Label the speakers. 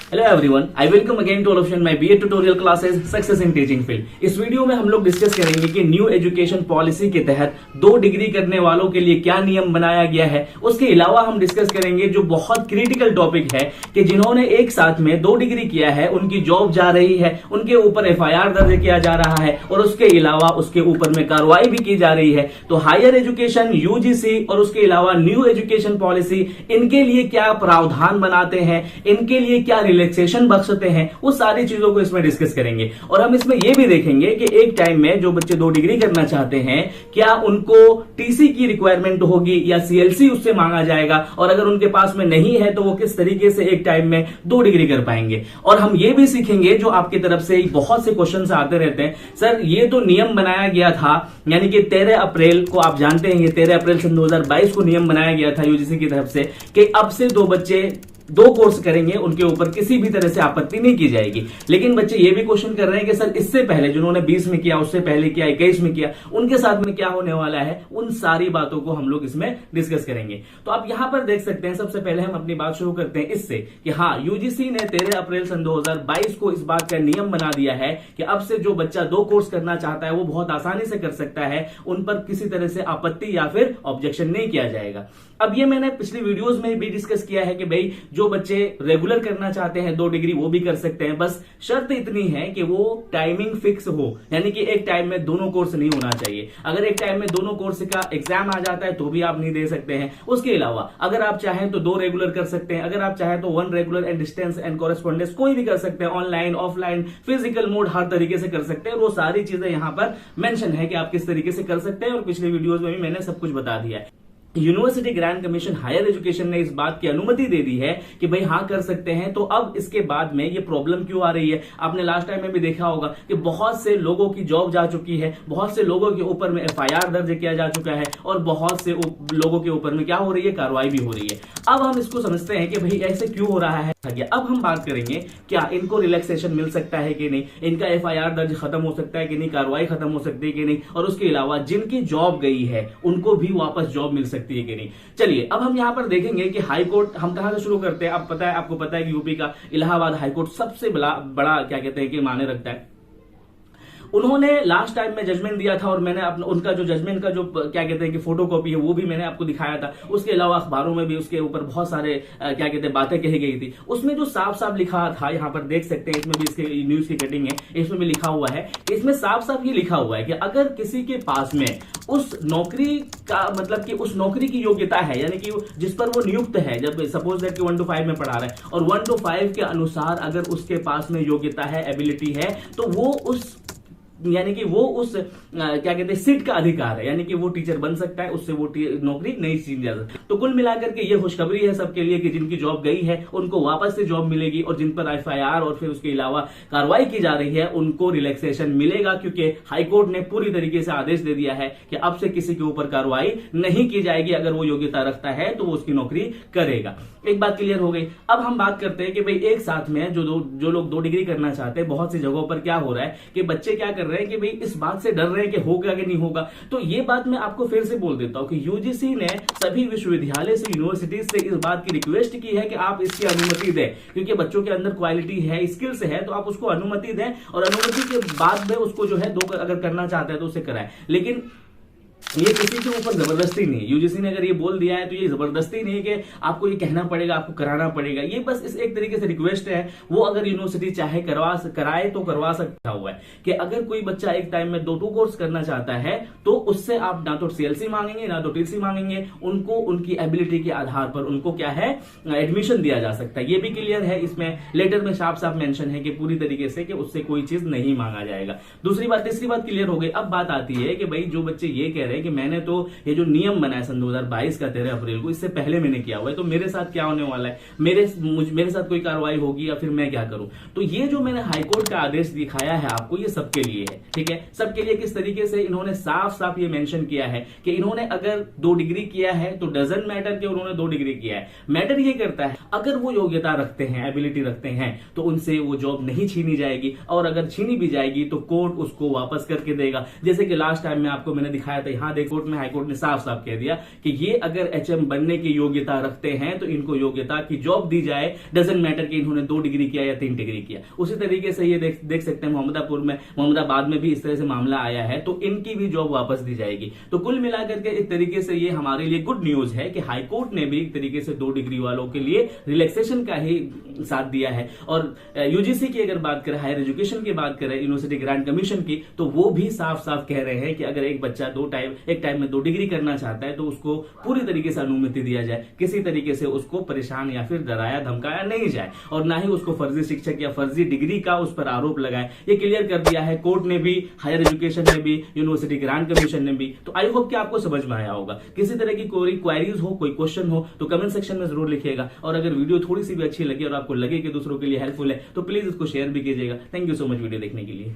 Speaker 1: Hello everyone, I welcome again to all of my BA tutorial classes success in teaching field. इस video में हम लोग discuss करेंगे कि न्यू एजुकेशन पॉलिसी के तहत 2 डिग्री करने वालों के लिए क्या नियम बनाया गया है। उसके अलावा हम डिस्कस करेंगे जो बहुत क्रिटिकल टॉपिक है कि जिन्होंने एक साथ में 2 डिग्री किया है उनकी जॉब जा रही है, उनके ऊपर एफआईआर दर्ज किया जा रहा है और उसके अलावा उसके ऊपर में कार्रवाई भी की जा रही है। तो हायर एजुकेशन यूजीसी और उसके अलावा न्यू एजुकेशन पॉलिसी, इनके लिए क्या प्रावधान बनाते हैं, इनके लिए क्या रिलैक्सेशन बख्शते हैं, वो सारी चीजों को इसमें डिस्कस करेंगे। और हम इसमें यह भी देखेंगे कि एक टाइम में जो बच्चे 2 डिग्री करना चाहते हैं क्या उनको टीसी की रिक्वायरमेंट होगी या सीएलसी उससे मांगा जाएगा, और अगर उनके पास में नहीं है तो वो किस तरीके से एक टाइम में 2 डिग्री कर पाएंगे। और हम ये भी सीखेंगे जो आपकी तरफ से बहुत से क्वेश्चन आते रहते हैं, सर ये तो नियम बनाया गया था, यानी कि 13 अप्रैल को आप जानते हैं 13 अप्रैल सन 2022 को नियम बनाया गया था यूजीसी की तरफ से कि अब से 2 बच्चे 2 कोर्स करेंगे, उनके ऊपर किसी भी तरह से आपत्ति नहीं की जाएगी। लेकिन बच्चे ये भी क्वेश्चन कर रहे हैं कि सर इससे पहले जिन्होंने 20 में किया, उससे पहले किया, 21 में किया, उनके साथ में क्या होने वाला है, उन सारी बातों को हम लोग इसमें डिस्कस करेंगे। तो आप यहां पर देख सकते हैं, सबसे पहले हम अपनी बात शुरू करते हैं इससे कि हाँ, यूजीसी ने 13 अप्रैल सन 2022 को इस बात का नियम बना दिया है कि अब से जो बच्चा 2 कोर्स करना चाहता है वो बहुत आसानी से कर सकता है, उन पर किसी तरह से आपत्ति या फिर ऑब्जेक्शन नहीं किया जाएगा। अब ये मैंने पिछली वीडियोस में भी डिस्कस किया है कि भाई जो बच्चे रेगुलर करना चाहते हैं 2 डिग्री वो भी कर सकते हैं, बस शर्त इतनी है कि वो टाइमिंग फिक्स हो, यानी कि एक टाइम में दोनों कोर्स नहीं होना चाहिए। अगर एक टाइम में दोनों कोर्स का एग्जाम आ जाता है तो भी आप नहीं दे सकते हैं। उसके अलावा अगर आप चाहें तो 2 रेगुलर कर सकते हैं, अगर आप चाहें तो 1 regular and distance and correspondence कोई भी कर सकते हैं, ऑनलाइन ऑफलाइन फिजिकल मोड हर तरीके से कर सकते हैं। वो सारी चीजें यहां पर मेंशन है कि आप किस तरीके से कर सकते हैं, और पिछले वीडियोस में भी मैंने सब कुछ बता दिया है। University grant commission higher education ने इस बात की अनुमति दे दी है कि भाई हाँ कर सकते हैं। तो अब इसके बाद में ये प्रॉब्लम क्यों आ रही है, आपने लास्ट टाइम में भी देखा होगा कि बहुत से लोगों की जॉब जा चुकी है, बहुत से लोगों के ऊपर में एफआईआर दर्ज किया जा चुका है और बहुत से लोगों के ऊपर में क्या हो रही है, कार्रवाई भी हो रही है। अब हम इसको समझते हैं कि भाई ऐसे क्यों हो रहा है। अब हम बात करेंगे क्या इनको रिलैक्सेशन मिल सकता है कि नहीं, इनका एफआईआर दर्ज खत्म हो सकता है कि नहीं, कार्रवाई खत्म हो सकती है कि नहीं, और उसके अलावा जिनकी जॉब गई है उनको भी वापस जॉब मिल सकती है कि नहीं। चलिए अब हम यहां पर देखेंगे कि हाई कोर्ट, हम कहां से शुरू करते हैं। अब पता है, आपको पता है कि यूपी का इलाहाबाद हाई कोर्ट सबसे बड़ा क्या कहते हैं कि माने रखता है। उन्होंने लास्ट टाइम में जजमेंट दिया था और मैंने अपना उनका जो जजमेंट का जो क्या कहते हैं कि फोटोकॉपी है वो भी मैंने आपको दिखाया था। उसके अलावा अखबारों में भी उसके ऊपर बहुत सारे क्या कहते हैं बातें कही गई थी। उसमें जो साफ साफ लिखा था, यहां पर देख सकते हैं, इसमें भी इसके न्यूज की कटिंग है, इसमें भी लिखा हुआ है। इसमें साफ साफ ये लिखा हुआ है कि अगर किसी के पास में उस नौकरी का मतलब कि उस नौकरी की योग्यता है, यानी कि जिस पर वो नियुक्त है, जब सपोज दैट कि 1 to 5 में पढ़ा रहा है और 1 to 5 के अनुसार अगर उसके पास में योग्यता है, एबिलिटी है, तो वो उस यानी कि वो उस क्या कहते हैं सीट का अधिकार है, यानी कि वो टीचर बन सकता है, उससे वो नौकरी नहीं छीनी जा सकती। तो कुल मिलाकर के ये खुशखबरी है सबके लिए कि जिनकी जॉब गई है उनको वापस से जॉब मिलेगी, और जिन पर एफआईआर और फिर उसके अलावा कार्रवाई की जा रही है उनको रिलैक्सेशन मिलेगा, क्योंकि हाईकोर्ट ने पूरी तरीके से आदेश दे दिया है कि अब से किसी के ऊपर कार्रवाई नहीं की जाएगी। अगर वो योग्यता रखता है तो वो उसकी नौकरी करेगा। एक बात क्लियर हो गई। अब हम बात करते हैं कि भाई एक साथ में जो लोग 2 डिग्री करना चाहते हैं, बहुत सी जगहों पर क्या हो रहा है कि बच्चे क्या कर रहे हैं कि भाई इस बात से डर रहे हैं कि होगा कि नहीं होगा। तो ये बात मैं आपको फिर से बोल देता हूं कि यूजीसी ने सभी विश्वविद्यालय से, यूनिवर्सिटीज से इस बात की रिक्वेस्ट की है कि आप इसकी अनुमति दें, क्योंकि बच्चों के अंदर क्वालिटी है, स्किल्स है, तो आप उसको अनुमति दें और अनुमति के बाद में उसको जो है 2 अगर करना चाहते हैं तो उसे कराएं। लेकिन ये किसी के ऊपर जबरदस्ती नहीं है। यूजीसी ने अगर ये बोल दिया है तो ये जबरदस्ती नहीं है कि आपको ये कहना पड़ेगा, आपको कराना पड़ेगा। ये बस इस एक तरीके से रिक्वेस्ट है। वो अगर यूनिवर्सिटी चाहे कराए तो करवा सकता हुआ है कि अगर कोई बच्चा एक टाइम में 2 कोर्स करना चाहता है तो उससे आप ना तो सीएलसी मांगेंगे ना तो टीसी मांगेंगे, उनको उनकी एबिलिटी के आधार पर उनको क्या है एडमिशन दिया जा सकता है। ये भी क्लियर है, इसमें लेटर में साफ साफ मेंशन है कि पूरी तरीके से कि उससे कोई चीज नहीं मांगा जाएगा। दूसरी बात, तीसरी बात क्लियर हो गई। अब बात आती है कि भाई जो बच्चे ये कह रहे हैं कि मैंने तो ये जो नियम बनाया सन 2022 का 13 अप्रैल को, इससे पहले मैंने किया हुआ है, तो मेरे साथ क्या होने वाला है, मेरे साथ कोई कार्रवाई होगी या फिर मैं क्या करूं। तो ये जो मैंने हाईकोर्ट का आदेश दिखाया है आपको, ये सबके लिए है, ठीक है। सबके लिए किस तरीके से इन्होंने साफ साफ ये मेंशन किया है कि इन्होंने अगर 2 डिग्री किया है तो डजंट मैटर कि उन्होंने 2 डिग्री किया है। मैटर ये करता है अगर वो योग्यता रखते हैं, एबिलिटी रखते हैं, तो उनसे वो जॉब नहीं छीनी जाएगी, और अगर छीनी भी जाएगी तो कोर्ट उसको वापस करके देगा। जैसे कि लास्ट टाइम में आपको मैंने दिखाया था, यहां कोर्ट में हाईकोर्ट ने साफ साफ कह दिया कि ये अगर एचएम बनने की योग्यता रखते हैं तो इनको योग्यता की जॉब दी जाए, डजंट मैटर कि इन्होंने 2 डिग्री किया या 3 डिग्री किया। उसी तरीके से ये देख सकते हैं मोहम्मदाबाद में भी इस तरह से मामला आया है, तो इनकी भी जॉब वापस दी जाएगी। तो कुल मिलाकर के एक तरीके से ये हमारे लिए गुड न्यूज है कि हाईकोर्ट ने भी एक तरीके से 2 डिग्री वालों के लिए रिलैक्सेशन का ही साथ दिया है। और यूजीसी की अगर बात करें, हायर एजुकेशन की बात करें, यूनिवर्सिटी ग्रांट कमीशन की, तो वो भी साफ साफ कह रहे हैं कि अगर एक बच्चा एक टाइम में 2 डिग्री करना चाहता है तो उसको पूरी तरीके से अनुमति दिया जाए, किसी तरीके से उसको परेशान या फिर डराया धमकाया नहीं जाए, और ना ही उसको फर्जी शिक्षक या फर्जी डिग्री का उस पर आरोप लगाए। ये क्लियर कर दिया है कोर्ट ने भी, हायर एजुकेशन ने भी, यूनिवर्सिटी ग्रांट कमीशन ने भी। तो आई होप कि आपको समझ में आया होगा। किसी तरह की कोई क्वेरीज हो, कोई क्वेश्चन हो तो कमेंट सेक्शन में जरूर लिखिएगा, और अगर वीडियो थोड़ी सी भी अच्छी लगी और आपको लगे कि दूसरों के लिए हेल्पफुल है तो प्लीज इसको शेयर भी कीजिएगा। Thank you so much video देखने के लिए।